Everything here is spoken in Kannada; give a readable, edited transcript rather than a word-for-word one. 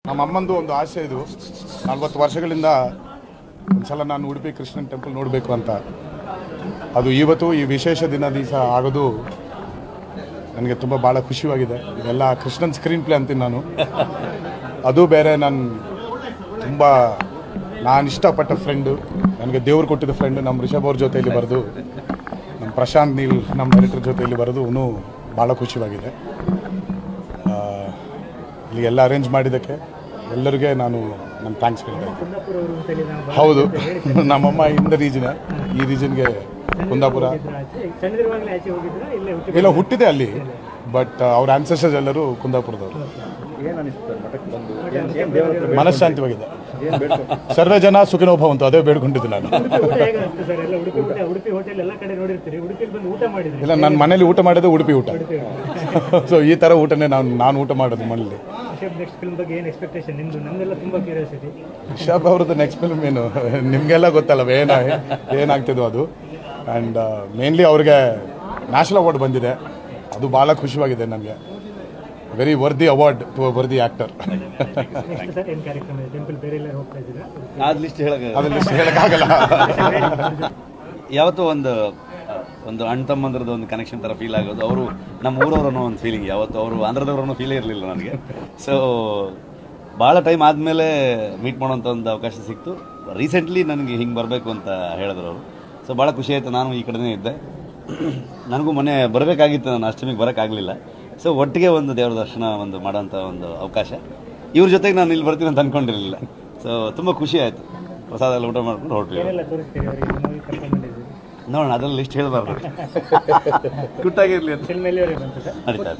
ನಮ್ಮ ಅಮ್ಮಂದು ಒಂದು ಆಸೆ ಇದು 40 ವರ್ಷಗಳಿಂದ ಒಂದ್ಸಲ ನಾನು ಉಡುಪಿ ಕೃಷ್ಣನ್ ಟೆಂಪಲ್ ನೋಡಬೇಕು ಅಂತ. ಅದು ಇವತ್ತು ಈ ವಿಶೇಷ ದಿವಸ ಆಗೋದು ನನಗೆ ತುಂಬ ಭಾಳ ಖುಷಿಯಾಗಿದೆ. ಇದೆಲ್ಲ ಕೃಷ್ಣನ್ ಸ್ಕ್ರೀನ್ ಪ್ಲೇ ಅಂತೀನಿ ನಾನು. ಅದು ಬೇರೆ ನಾನು ಇಷ್ಟಪಟ್ಟ ಫ್ರೆಂಡು, ನನಗೆ ದೇವ್ರು ಕೊಟ್ಟಿದ್ದ ಫ್ರೆಂಡು ನಮ್ಮ ರಿಷಬ್ ಅವ್ರ ಜೊತೆಯಲ್ಲಿ ಬರೆದು, ನಮ್ಮ ಪ್ರಶಾಂತ್ ನೀಲ್ ನಮ್ಮ ಡೈರೆಕ್ಟರ್ ಜೊತೆಯಲ್ಲಿ ಬರೆದು ಇನ್ನೂ ಭಾಳ ಖುಷಿಯಾಗಿದೆ. ಇಲ್ಲಿ ಎಲ್ಲ ಅರೇಂಜ್ ಮಾಡಿದ್ದಕ್ಕೆ ಎಲ್ಲರಿಗೆ ನನ್ನ ಥ್ಯಾಂಕ್ಸ್ ಹೇಳ್ತೇನೆ. ಹೌದು, ನಮ್ಮಮ್ಮ ಇಂದ ಈ ರೀಜನ್ಗೆ ಕುಂದಾಪುರ ಎಲ್ಲ ಹುಟ್ಟಿದೆ ಅಲ್ಲಿ, ಬಟ್ ಅವ್ರ ಆನ್ಸೆಸ್ಟರ್ಸ್ ಎಲ್ಲರೂ ಕುಂದಾಪುರದವರು. ಮನಃಶಾಂತಿವಾಗಿದೆ. ಸರ್ವೇ ಜನ ಸುಖಿನೋ ಭವಂತು, ಅದೇ ಬೇಡ್ಕೊಂಡಿದ್ದು ನಾನು. ಇಲ್ಲ, ನನ್ನ ಮನೇಲಿ ಊಟ ಮಾಡಿದೆ ಉಡುಪಿ ಊಟ. ಸೊ ಈ ಥರ ಊಟನೇ ನಾನು ಊಟ ಮಾಡೋದು ಮನೇಲಿ. ರಿಷಬ್ ಅವ್ರದ್ದು ನೆಕ್ಸ್ಟ್ ಫಿಲ್ಮ್ ಏನು ನಿಮಗೆಲ್ಲ ಗೊತ್ತಲ್ಲ, ಏನಾಗ್ತಿದ್ವು ಅದು. ಆ್ಯಂಡ್ ಮೇನ್ಲಿ ಅವ್ರಿಗೆ ನ್ಯಾಷನಲ್ ಅವಾರ್ಡ್ ಬಂದಿದೆ, ಅದು ಭಾಳ ಖುಷಿಯಾಗಿದೆ ನನಗೆ. Very worthy award to a worthy actor. ಹೇಳಕ್ಕಾಗಲ್ಲ. ಯಾವತ್ತೂ ಒಂದು ಅಣ್ಣ ತಮ್ಮಂದ್ರದ್ದು ಒಂದು ಕನೆಕ್ಷನ್ ಥರ ಫೀಲ್ ಆಗೋದು. ಅವರು ನಮ್ಮ ಊರವ್ರು ಅನ್ನೋ ಒಂದು ಫೀಲಿಂಗ್, ಯಾವತ್ತು ಅವರು ಆಂಧ್ರದವ್ರನ್ನೋ ಫೀಲೇ ಇರಲಿಲ್ಲ ನನಗೆ. ಸೊ ಭಾಳ ಟೈಮ್ ಆದಮೇಲೆ ಮೀಟ್ ಮಾಡೋಂಥ ಒಂದು ಅವಕಾಶ ಸಿಕ್ತು. ರೀಸೆಂಟ್ಲಿ ನನಗೆ ಹಿಂಗೆ ಬರಬೇಕು ಅಂತ ಹೇಳಿದ್ರು ಅವರು. ಸೊ ಭಾಳ ಖುಷಿ ಆಯಿತು. ನಾನು ಈ ಕಡೆನೇ ಇದ್ದೆ, ನನಗೂ ಮೊನ್ನೆ ಬರಬೇಕಾಗಿತ್ತು, ನಾನು ಅಷ್ಟಮಿಗೆ ಬರೋಕ್ಕಾಗಲಿಲ್ಲ. ಸೊ ಒಟ್ಟಿಗೆ ಒಂದು ದೇವರ ದರ್ಶನ ಮಾಡೋಂಥ ಒಂದು ಅವಕಾಶ. ಇವ್ರ ಜೊತೆಗೆ ನಾನು ಇಲ್ಲಿ ಬರ್ತೀನಿ ಅಂತ ಅಂದ್ಕೊಂಡಿರಲಿಲ್ಲ. ಸೊ ತುಂಬ ಖುಷಿ ಆಯಿತು. ಪ್ರಸಾದ ಎಲ್ಲ ಊಟ ಮಾಡ್ಕೊಂಡು ಹೊರಟು. ನೋಡೋಣ, ಅದರಲ್ಲಿ ಲಿಸ್ಟ್ ಹೇಳಬಾರ್ದು, ಗುಟ್ಟಾಗಿರಲಿ ಅಂತ. ನಡೀತಾ